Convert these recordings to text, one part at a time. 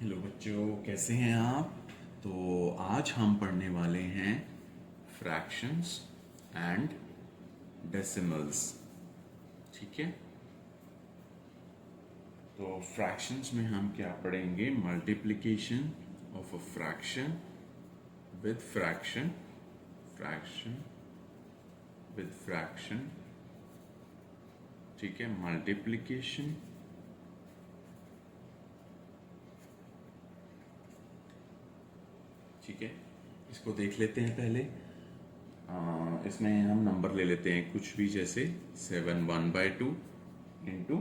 Hello बच्चों, कैसे हैं आप? तो आज हम पढ़ने वाले हैं फ्रैक्शंस एंड डेसिमल्स। ठीक है। तो फ्रैक्शंस में हम क्या पढ़ेंगे? Multiplication of a fraction with fraction, fraction with fraction. ठीक है, मल्टीप्लिकेशन। ठीक है, इसको देख लेते हैं पहले। इसमें हम नंबर ले लेते हैं कुछ भी, जैसे 7 1/2 इंटू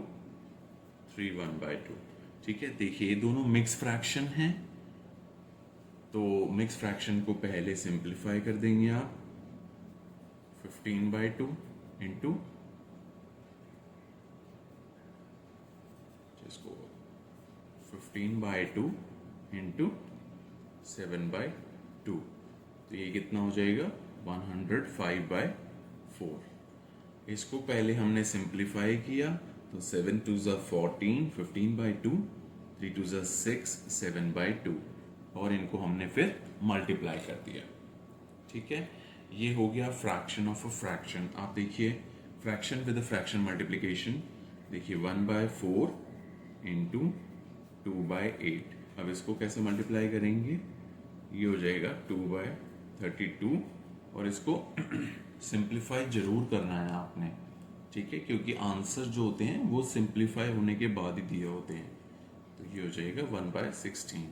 3 1/2। ठीक है, देखिए ये दोनों मिक्स फ्रैक्शन हैं, तो मिक्स फ्रैक्शन को पहले सिंप्लीफाई कर देंगे आप। 15/2 इंटू, जिसको 15/2 इंटू 7/2, तो ये कितना हो जाएगा? 105/4। इसको पहले हमने सिंप्लीफाई किया, तो 7 2 14, 15/2, 3 2 6, 7/2, और इनको हमने फिर मल्टीप्लाई कर दिया। ठीक है, ये हो गया फ्रैक्शन ऑफ अ फ्रैक्शन। आप देखिए, fraction with a fraction multiplication. देखिए 1/4 इंटू 2/8। अब इसको कैसे मल्टीप्लाई करेंगे? ये हो जाएगा 2/32, और इसको सिंप्लीफाई जरूर करना है आपने। ठीक है, क्योंकि आंसर जो होते हैं वो सिंप्लीफाई होने के बाद ही दिए होते हैं। तो ये हो जाएगा 1/16।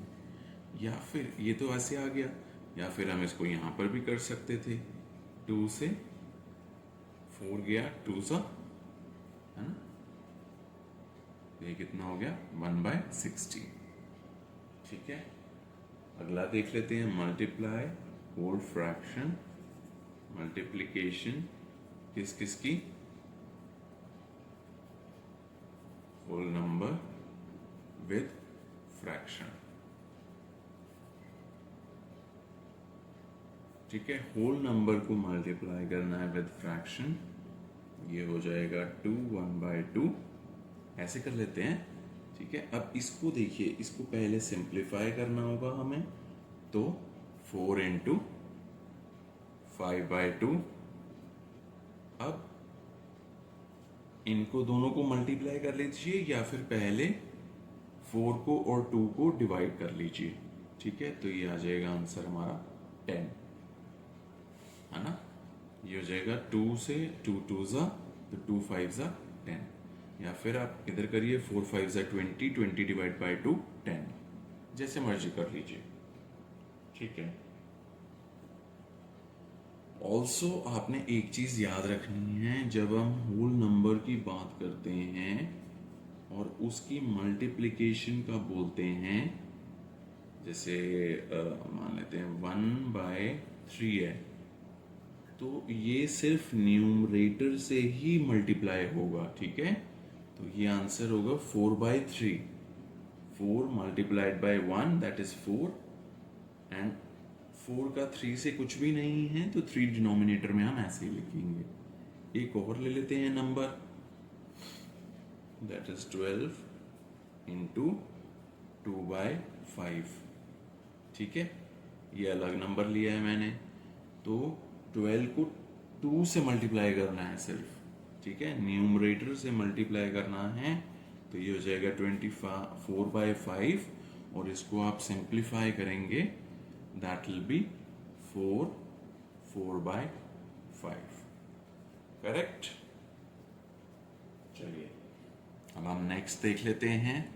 या फिर ये तो ऐसे आ गया, या फिर हम इसको यहाँ पर भी कर सकते थे। 2 से 4 गया, 2 सा, है ना? ये कितना हो गया? 1/16। ठीक है, अगला देख लेते हैं। मल्टीप्लाई होल फ्रैक्शन, मल्टीप्लिकेशन किस किस की? Whole number with fraction. ठीक है, होल नंबर को मल्टीप्लाई करना है विद फ्रैक्शन। ये हो जाएगा 2 1/2, ऐसे कर लेते हैं। ठीक है, अब इसको देखिए, इसको पहले सिंप्लीफाई करना होगा हमें। तो 4 इंटू 5/2। अब इनको दोनों को मल्टीप्लाई कर लीजिए, या फिर पहले 4 को और 2 को डिवाइड कर लीजिए। ठीक है, तो ये आ जाएगा आंसर हमारा 10, है ना? ये हो जाएगा 2 से 2 2 ज़ा, तो 2 5 ज़ा 10। या फिर आप इधर करिए, 4 5 ज़ा 20, 20 डिवाइड बाई 2 10, जैसे मर्जी कर लीजिए। ठीक है, ऑल्सो आपने एक चीज़ याद रखनी है, जब हम होल नंबर की बात करते हैं और उसकी मल्टीप्लिकेशन का बोलते हैं, जैसे मान लेते हैं 1/3 है, तो ये सिर्फ न्यूमरेटर से ही मल्टीप्लाई होगा। ठीक है, तो ये आंसर होगा 4/3। 4 multiplied by 1, that is 4, and 4 का 3 से कुछ भी नहीं है, तो 3 डिनोमिनेटर में हम ऐसे ही लिखेंगे। एक और ले लेते हैं नंबर, दैट इज 12 इंटू 2/5। ठीक है, ये अलग नंबर लिया है मैंने, तो 12 को 2 से मल्टीप्लाई करना है सिर्फ। ठीक है, न्यूमरेटर से मल्टीप्लाई करना है, तो ये हो जाएगा 24/5, और इसको आप सिंप्लीफाई करेंगे, दैट विल बी 4/5। करेक्ट। चलिए, अब हम नेक्स्ट देख लेते हैं।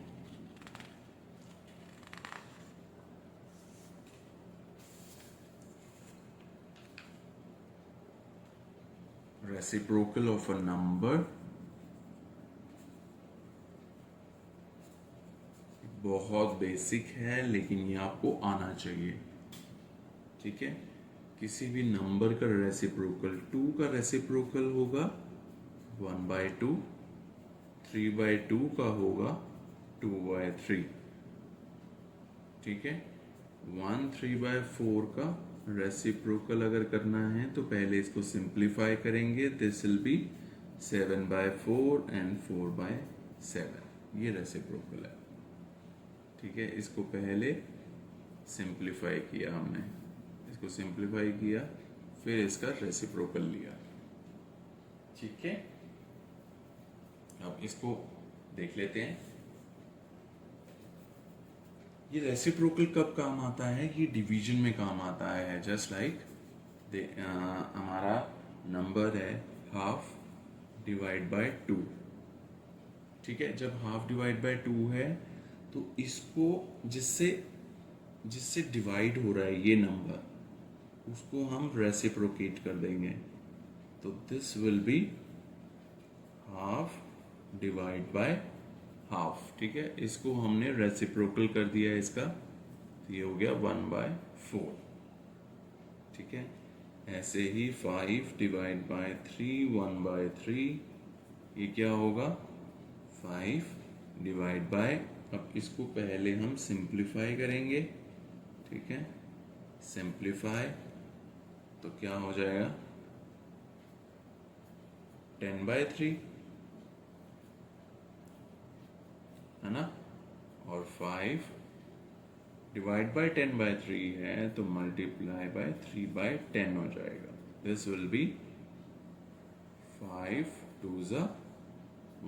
Reciprocal of a number. बहुत बेसिक है, लेकिन ये आपको आना चाहिए। ठीक है, किसी भी नंबर का रेसिप्रोकल, 2 का रेसिप्रोकल होगा 1/2, 3/2 का होगा 2/3। ठीक है, 1 3/4 का रेसिप्रोकल अगर करना है, तो पहले इसको सिंप्लीफाई करेंगे, दिस विल बी 7/4 एंड 4/7। ये रेसिप्रोकल है। ठीक है, इसको पहले सिंप्लीफाई किया हमने, इसको सिंप्लीफाई किया, फिर इसका रेसिप्रोकल लिया। ठीक है, अब इसको देख लेते हैं। ये रेसिप्रोकल कब काम आता है? ये डिवीजन में काम आता है। जस्ट लाइक हमारा नंबर है हाफ डिवाइड बाय 2। ठीक है, जब हाफ डिवाइड बाय 2 है तो इसको जिससे जिससे डिवाइड हो रहा है ये नंबर, उसको हम रेसिप्रोकेट कर देंगे। तो this will be half divide by half. ठीक है, इसको हमने रेसिप्रोकल कर दिया इसका, तो ये हो गया 1/4। ठीक है, ऐसे ही 5 डिवाइड बाय 3 1/3, ये क्या होगा 5 डिवाइड बाय, अब इसको पहले हम सिंप्लीफाई करेंगे। ठीक है, सिंप्लीफाई तो क्या हो जाएगा 10/3, है ना, और 5 डिवाइड बाय 10/3 है तो मल्टीप्लाई बाय 3/10 हो जाएगा। This will be 5 2s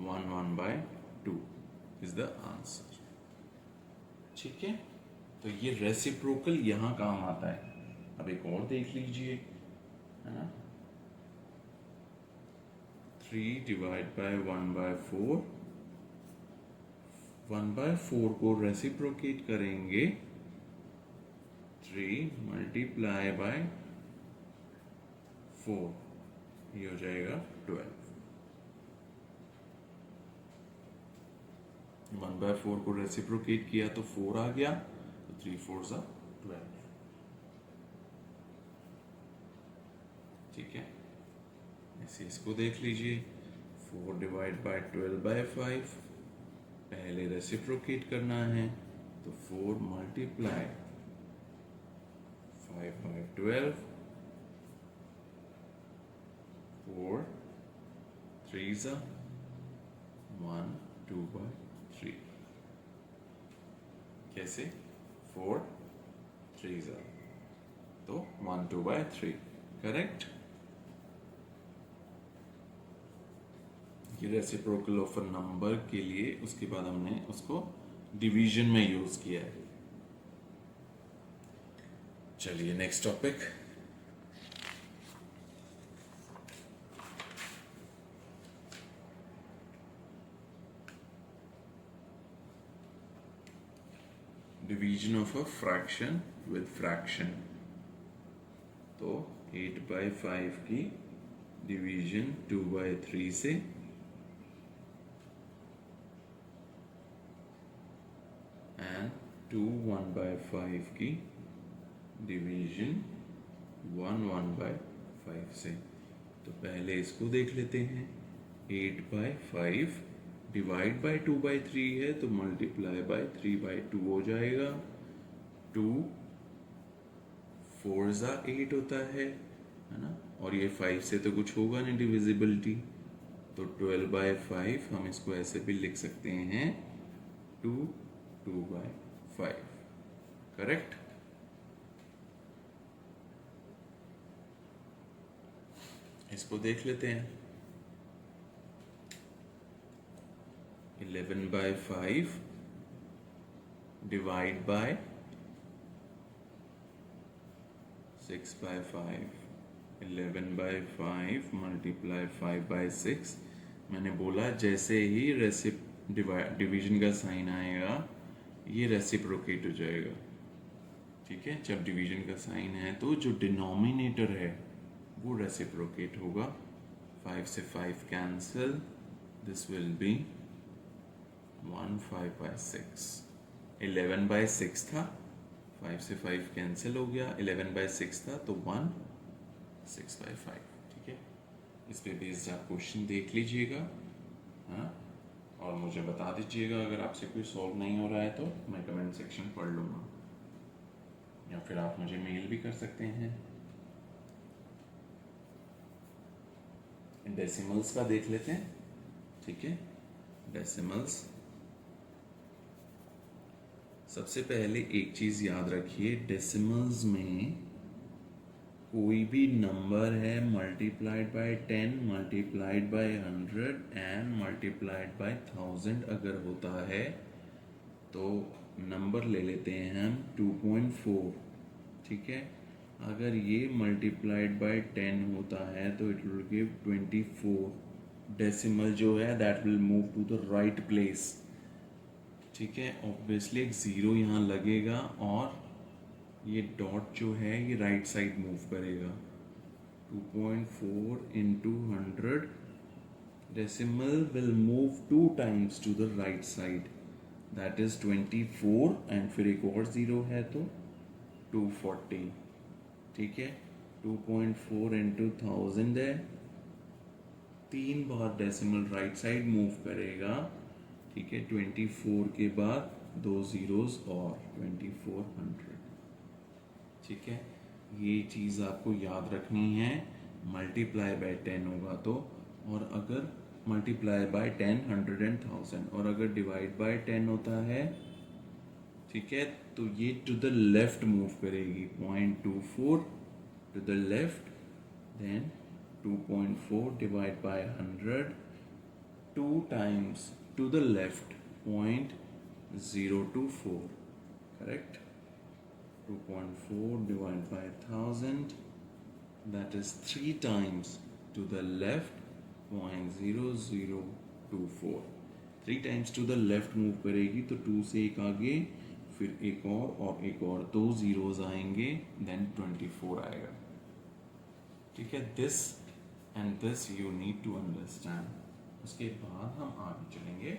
1/2 is the answer. ठीक है, तो ये रेसिप्रोकल यहां काम आता है। अब एक और देख लीजिए, है ना, 3 डिवाइड बाय 1/4, 1/4 को रेसिप्रोकेट करेंगे 3 मल्टीप्लाई बाय 4, ये हो जाएगा 12। 1/4 को रेसिप्रोकेट किया तो 4 आ गया, तो 3 4s 12। ठीक है, ऐसे इसको देख लीजिए, 4 डिवाइड बाय 12/5, पहले रेसिप्रोकेट करना है तो 4 मल्टीप्लाई 5/12, 4 3s 1 2/3। कैसे 4 3s तो 1 2/3, करेक्ट। ये रेसिप्रोकल ऑफ अ नंबर के लिए, उसके बाद हमने उसको डिवीजन में यूज किया है। चलिए next topic, division of a fraction with fraction. तो 8/5 की डिवीजन 2/3 से, एंड 2 1/5 की डिवीजन 1/5 से। तो पहले इसको देख लेते हैं, 8/5 डिवाइड बाय 2/3 है तो मल्टीप्लाई बाय 3/2 हो जाएगा। 2 4s 8 होता है ना, और ये 5 से तो कुछ होगा नहीं डिविजिबिलिटी, तो 12/5 हम इसको ऐसे भी लिख सकते हैं 2 2/5, करेक्ट। इसको देख लेते हैं, 11/5 डिवाइड बाय 6/5, 11/5 मल्टीप्लाई 5/6। मैंने बोला जैसे ही डिवीजन का साइन आएगा ये रेसिप्रोकेट हो जाएगा। ठीक है, जब डिवीजन का साइन है तो जो डिनोमिनेटर है वो रेसिप्रोकेट होगा। 5 से 5 कैंसिल, दिस विल बी 1 5/6। 11/6 था, 5 से 5 कैंसिल हो गया, 11/6 था तो 1 6/5। ठीक है, इस पे बेस्ड आप क्वेश्चन देख लीजिएगा, हाँ, और मुझे बता दीजिएगा अगर आपसे कोई सॉल्व नहीं हो रहा है तो मैं कमेंट सेक्शन पढ़ लूँगा, या फिर आप मुझे मेल भी कर सकते हैं। डेसिमल्स का देख लेते हैं। ठीक है, डेसिमल्स सबसे पहले एक चीज़ याद रखिए, डेसिमल्स में कोई भी नंबर है multiplied by 10, multiplied by 100 and multiplied by 1000 अगर होता है तो नंबर ले लेते हैं हम 2.4, ठीक है। अगर ये मल्टीप्लाइड बाय 10 होता है तो इट विल गिव 24। डेसिमल जो है that will move to the right place, ठीक है। ऑब्वियसली एक ज़ीरो यहाँ लगेगा और ये डॉट जो है ये राइट साइड मूव करेगा। 2.4 into 100, decimal will move 2 times to the right side, that is 24 and फिर एक और ज़ीरो है तो 240, ठीक है। 2.4 इंटू 1000 है, 3 बार डेसिमल राइट साइड मूव करेगा, ठीक है। 24 के बाद 2 ज़ीरोज़ और 2400, ठीक है। ये चीज़ आपको याद रखनी है। मल्टीप्लाई बाय 10 होगा तो, और अगर मल्टीप्लाई बाय 10 100 एंड 1000, और अगर डिवाइड बाय 10 होता है, ठीक है, तो ये टू द लेफ्ट मूव करेगी। 0.24 to the left, then 2.4 divide by 100, 2 times to the left, 0.024, correct. 2.4 divided by 1000, that is 3 times to the left, 0.0024, 3 times to the left move करेगी तो 2 से एक आगे, फिर एक और 2 ज़ीरोज़ आएंगे, देन 24 आएगा, ठीक है। This and this you need to understand. उसके बाद हम आगे चलेंगे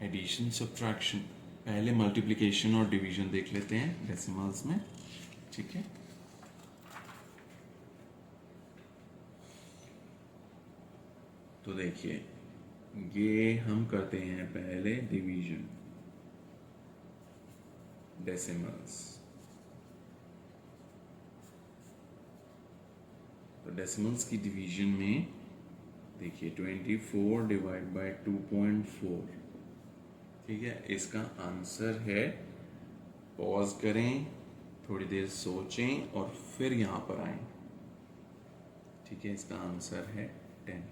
एडिशन सब्ट्रैक्शन। पहले मल्टीप्लिकेशन और डिवीजन देख लेते हैं डेसिमल्स में, ठीक है। तो देखिए, ये हम करते हैं पहले डिवीजन, डेसिमल्स। तो डेसिमल्स की डिवीजन में देखिए 24 डिवाइड बाय 2.4, ठीक है। इसका आंसर है, पॉज करें, थोड़ी देर सोचें और फिर यहाँ पर आएं, ठीक है। इसका आंसर है 10।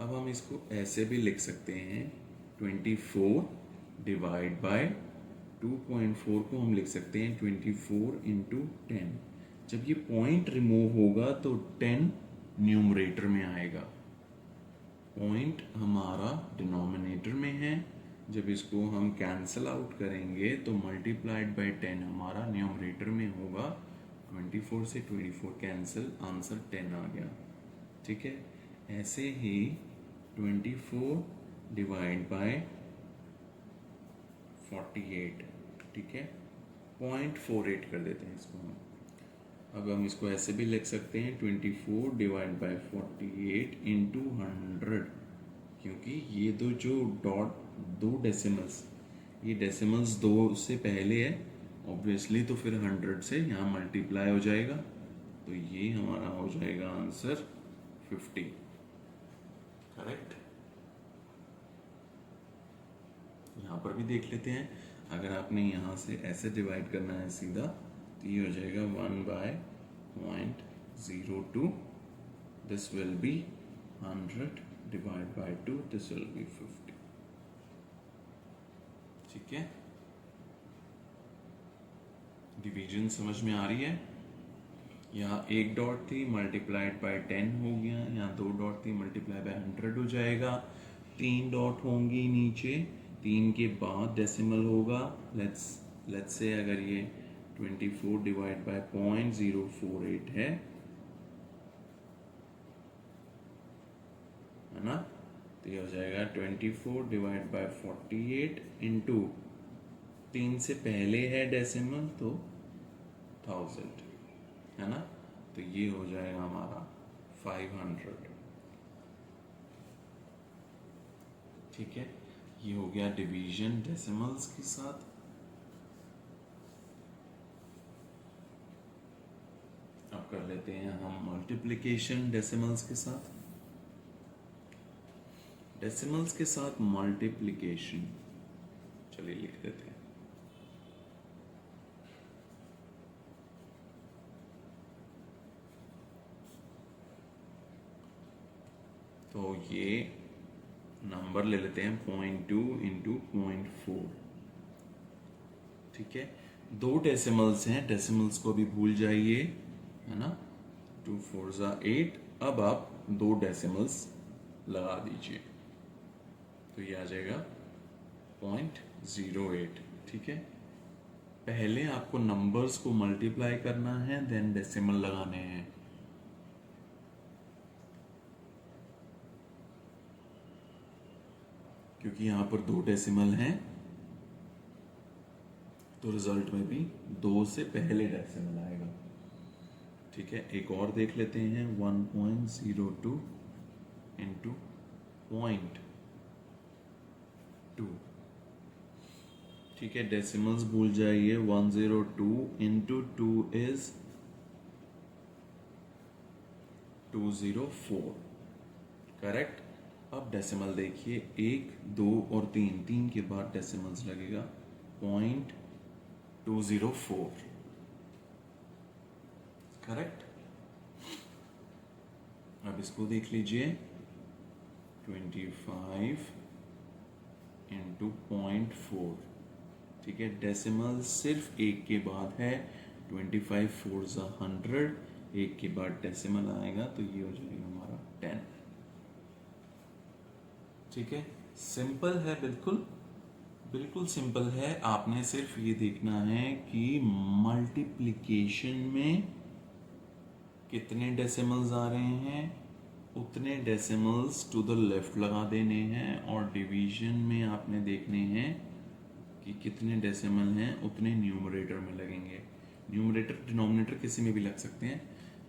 अब हम इसको ऐसे भी लिख सकते हैं, 24 डिवाइड बाय 2.4 को हम लिख सकते हैं 24 इंटू 10। जब ये पॉइंट रिमूव होगा तो 10 न्यूमरेटर में आएगा, पॉइंट हमारा डिनोमिनेटर में है। जब इसको हम कैंसल आउट करेंगे तो मल्टीप्लाइड बाय 10 हमारा न्यूमरेटर में होगा। 24 से 24 कैंसिल, आंसर 10 आ गया, ठीक है। ऐसे ही 24 डिवाइड बाय 48, ठीक है, 0.48 कर देते हैं इसको हम। अब हम इसको ऐसे भी लिख सकते हैं 24 डिवाइड बाय 48 इंटू 100, क्योंकि ये दो डेसिमल्स, ये डेसिमल्स 2 से पहले है ऑब्वियसली, तो फिर 100 से यहाँ मल्टीप्लाई हो जाएगा, तो ये हमारा हो जाएगा आंसर 50, करेक्ट। यहाँ पर भी देख लेते हैं, अगर आपने यहाँ से ऐसे डिवाइड करना है सीधा, तो ये हो जाएगा 1/0.02, this will be 100 divide by 2, this will be 50, ठीक है। डिवीजन समझ में आ रही है। यहाँ एक डॉट थी, मल्टीप्लाइड बाय 10 हो गया, यहाँ 2 डॉट थी, मल्टीप्लाई बाय 100 हो जाएगा, 3 डॉट होंगी नीचे, 3 के बाद डेसिमल होगा। लेट्स से अगर ये 24 डिवाइड बाय 0.048 है ना, तो ये हो जाएगा 24 डिवाइड बाय 48 इंटू 3 से पहले है डेसिमल तो 1000, है ना, तो ये हो जाएगा हमारा 500, ठीक है। ये हो गया डिवीजन डेसिमल्स के साथ। अब कर लेते हैं हम मल्टीप्लिकेशन डेसिमल्स के साथ। डेसिमल्स के साथ मल्टीप्लिकेशन, चलिए लिख देते हैं। तो ये नंबर ले लेते हैं 0.2 इंटू 0.4, ठीक है। दो डेसिमल्स हैं, डेसिमल्स को भी भूल जाइए, है ना। 2 4 ज़ा 8। अब आप दो डेसिमल्स लगा दीजिए, तो ये आ जाएगा 0.08, ठीक है। पहले आपको नंबर्स को मल्टीप्लाई करना है, देन डेसिमल लगाने हैं। क्योंकि यहां पर दो डेसिमल हैं, तो रिजल्ट में भी 2 से पहले डेसिमल आएगा, ठीक है। एक और देख लेते हैं, 1.02 इंटू 0.2, ठीक है। डेसिमल्स भूल जाइए, 102 इंटू 2 इज 204, करेक्ट। अब डेसिमल देखिए, 1 2 और 3, 3 के बाद डेसिमल्स लगेगा 0.204, करेक्ट। अब इसको देख लीजिए, 25 इंटू 0.4, ठीक है। डेसिमल सिर्फ एक के बाद है, 25 4 ज़ा 100, एक के बाद डेसिमल आएगा, तो ये हो जाएगा हमारा 10, ठीक है। सिंपल है, बिल्कुल बिल्कुल सिंपल है। आपने सिर्फ ये देखना है कि मल्टीप्लिकेशन में कितने डेसिमल्स आ रहे हैं, उतने डेसिमल्स टू द लेफ्ट लगा देने हैं, और डिवीजन में आपने देखने हैं कि कितने डेसिमल हैं, उतने न्यूमरेटर में लगेंगे। न्यूमरेटर डिनोमिनेटर किसी में भी लग सकते हैं,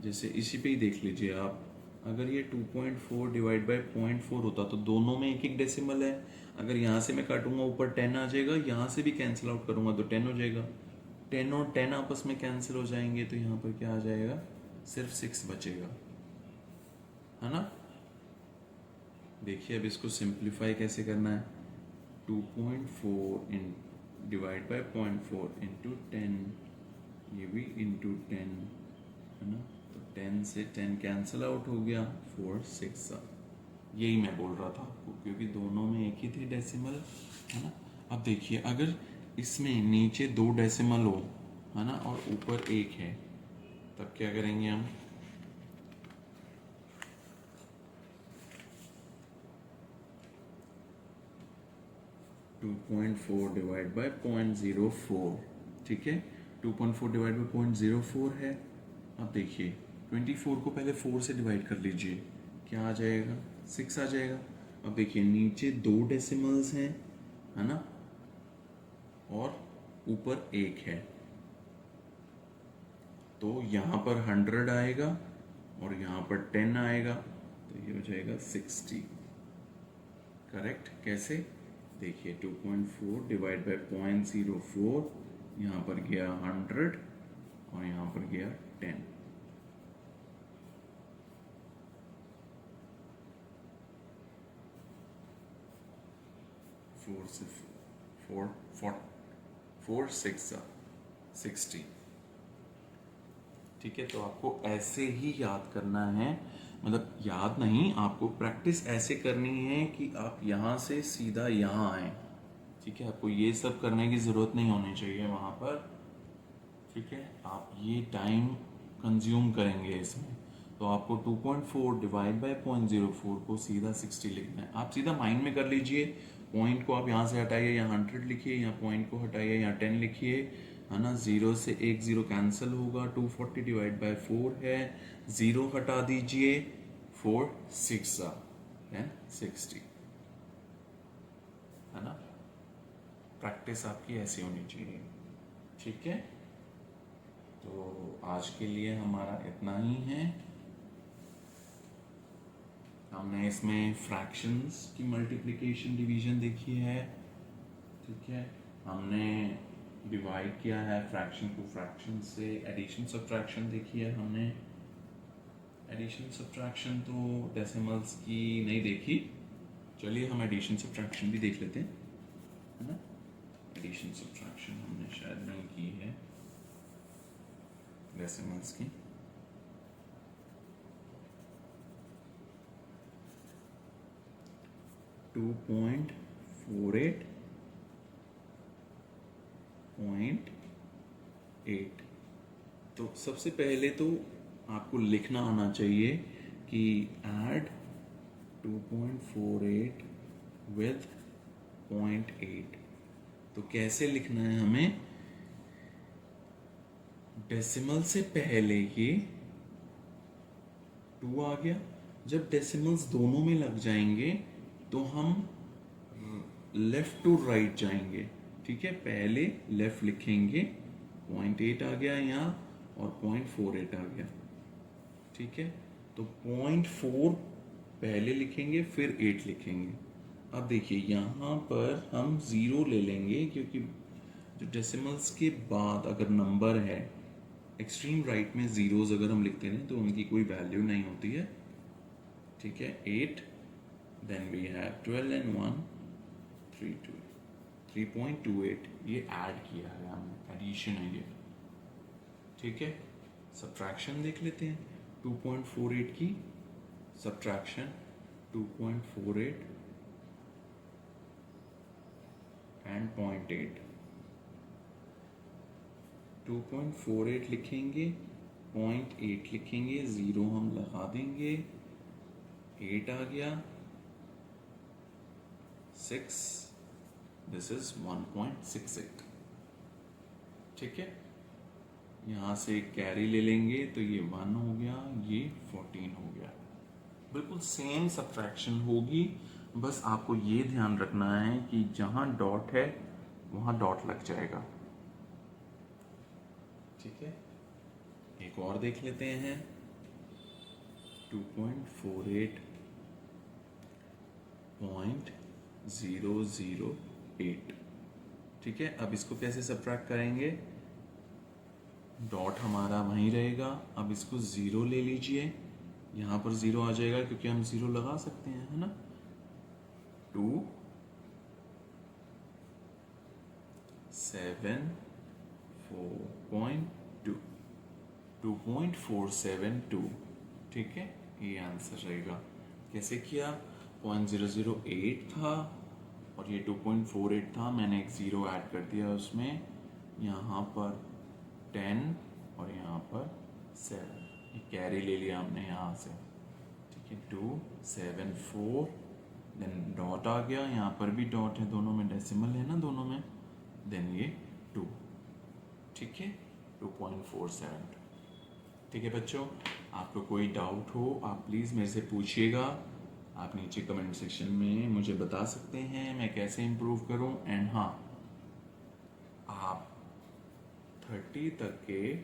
जैसे इसी पे ही देख लीजिए आप। अगर ये 2.4 डिवाइड बाई 0.4 होता तो दोनों में एक एक डेसिमल है। अगर यहाँ से मैं काटूंगा ऊपर 10 आ जाएगा, यहाँ से भी कैंसिल आउट करूंगा तो 10 हो जाएगा। 10 और 10 आपस में कैंसिल हो जाएंगे, तो यहाँ पर क्या आ जाएगा, सिर्फ 6 बचेगा, है ना। देखिए अब इसको सिंप्लीफाई कैसे करना है। 2.4 इन डिवाइड बाई 0.4 इंटू 10, ये भी इंटू 10, है ना। तो 10 से 10 कैंसिल आउट हो गया, 4 6। यही मैं बोल रहा था आपको, क्योंकि दोनों में एक ही थे डेसिमल, है ना। अब देखिए, अगर इसमें नीचे 2 डेसिमल हो, है ना, और ऊपर 1 है, तब क्या करेंगे हम। टू 2.4 डिवाइड बाई 0.04, ठीक है। 2.4 डिवाइड बाई 0.04 है। अब देखिए 24 को पहले 4 से डिवाइड कर लीजिए, क्या आ जाएगा, 6 आ जाएगा। अब देखिए नीचे 2 डेसिमल्स हैं, है ना, और ऊपर 1 है, तो यहाँ पर 100 आएगा और यहाँ पर 10 आएगा, तो ये हो जाएगा 60, करेक्ट। कैसे, देखिए 2.4 डिवाइड बाई 0.04, यहाँ पर गया 100 और यहाँ पर गया 10। फोर से 4 6 60, ठीक है। तो आपको ऐसे ही याद करना है, मतलब याद नहीं, आपको प्रैक्टिस ऐसे करनी है कि आप यहाँ से सीधा यहाँ आए, ठीक है। आपको ये सब करने की ज़रूरत नहीं होनी चाहिए वहाँ पर, ठीक है। आप ये टाइम कंज्यूम करेंगे इसमें, तो आपको 2.4 डिवाइड बाई 0.04 को सीधा 60 लिखना है। आप सीधा माइंड में कर लीजिए, पॉइंट को आप यहाँ से हटाइए, यहाँ 100 लिखिए, यहाँ पॉइंट को हटाइए, यहाँ 10 लिखिए, है ना। 0 से 1 0 कैंसिल होगा, 240 डिवाइड बाई 4 है, 0 हटा दीजिए, 4 6 देन 60, है ना। प्रैक्टिस आपकी ऐसी होनी चाहिए, ठीक है। तो आज के लिए हमारा इतना ही है। हमने इसमें फ्रैक्शंस की मल्टीप्लिकेशन डिवीजन देखी है, ठीक है। हमने डिवाइड किया है फ्रैक्शन को फ्रैक्शन से, एडिशन सब्ट्रैक्शन देखी है हमने। एडिशन सब्ट्रैक्शन तो डेसिमल्स की नहीं देखी, चलिए हम एडिशन सब्ट्रैक्शन भी देख लेते हैं, है ना। एडिशन सब्ट्रैक्शन हमने शायद नहीं की है डेसिमल्स की। टू 2.48.8। तो सबसे पहले तो आपको लिखना आना चाहिए कि ऐड 2.48 विद 0.8। तो कैसे लिखना है हमें, डेसिमल से पहले ये 2 आ गया, जब डेसिमल्स दोनों में लग जाएंगे तो हम लेफ्ट टू राइट जाएंगे, ठीक है। पहले लेफ्ट लिखेंगे, 0.8 आ गया यहाँ और 0.48 आ गया, ठीक है। तो 0.4 पहले लिखेंगे फिर 8 लिखेंगे। अब देखिए यहाँ पर हम 0 ले लेंगे, क्योंकि जो डेसिमल्स के बाद अगर नंबर है एक्सट्रीम राइट में जीरोस अगर हम लिखते हैं तो उनकी कोई वैल्यू नहीं होती है, ठीक है। 8, देन वी हैव 12 and 1 3.28। ये ऐड किया है हमने, एडिशन है ये, ठीक है। सब्ट्रैक्शन देख लेते हैं, 2.48 की सब्ट्रैक्शन 2.48 एंड 0.8। 2.48 लिखेंगे, 0.8 लिखेंगे, 0 हम लगा देंगे, 8 आ गया, 6, दिस इज 1.68, ठीक है। यहाँ से कैरी ले लेंगे तो ये 1 हो गया, ये 14 हो गया। बिल्कुल सेम सब्ट्रैक्शन होगी, बस आपको ये ध्यान रखना है कि जहाँ डॉट है वहाँ डॉट लग जाएगा, ठीक है। एक और देख लेते हैं, 2.48.008, ठीक है। अब इसको कैसे सब्ट्रैक्ट करेंगे, डॉट हमारा वहीं रहेगा, अब इसको 0 ले लीजिए, यहाँ पर 0 आ जाएगा क्योंकि हम 0 लगा सकते हैं, है ना। 2.472, ठीक है। ये आंसर रहेगा। कैसे किया, 0.008 था और ये 2.48 था, मैंने एक 0 ऐड कर दिया उसमें, यहाँ पर 10 और यहाँ पर 7, ये कैरी ले लिया हमने यहाँ से, ठीक है। 274, देन डॉट आ गया, यहाँ पर भी डॉट है, दोनों में डेसिमल है ना दोनों में, देन ये 2, ठीक है। 2.47, ठीक है बच्चों। आपको कोई डाउट हो आप प्लीज़ मेरे से पूछिएगा, आप नीचे कमेंट सेक्शन में मुझे बता सकते हैं मैं कैसे इम्प्रूव करूं। एंड हाँ, आप 30 तक के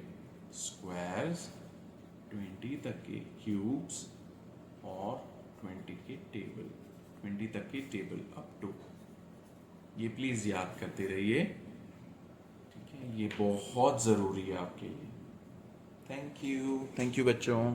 स्क्वायर्स, 20 तक के क्यूब्स और 20 तक के टेबल अप टू, ये प्लीज़ याद करते रहिए, ठीक है। ये बहुत ज़रूरी है आपके लिए। थैंक यू बच्चों।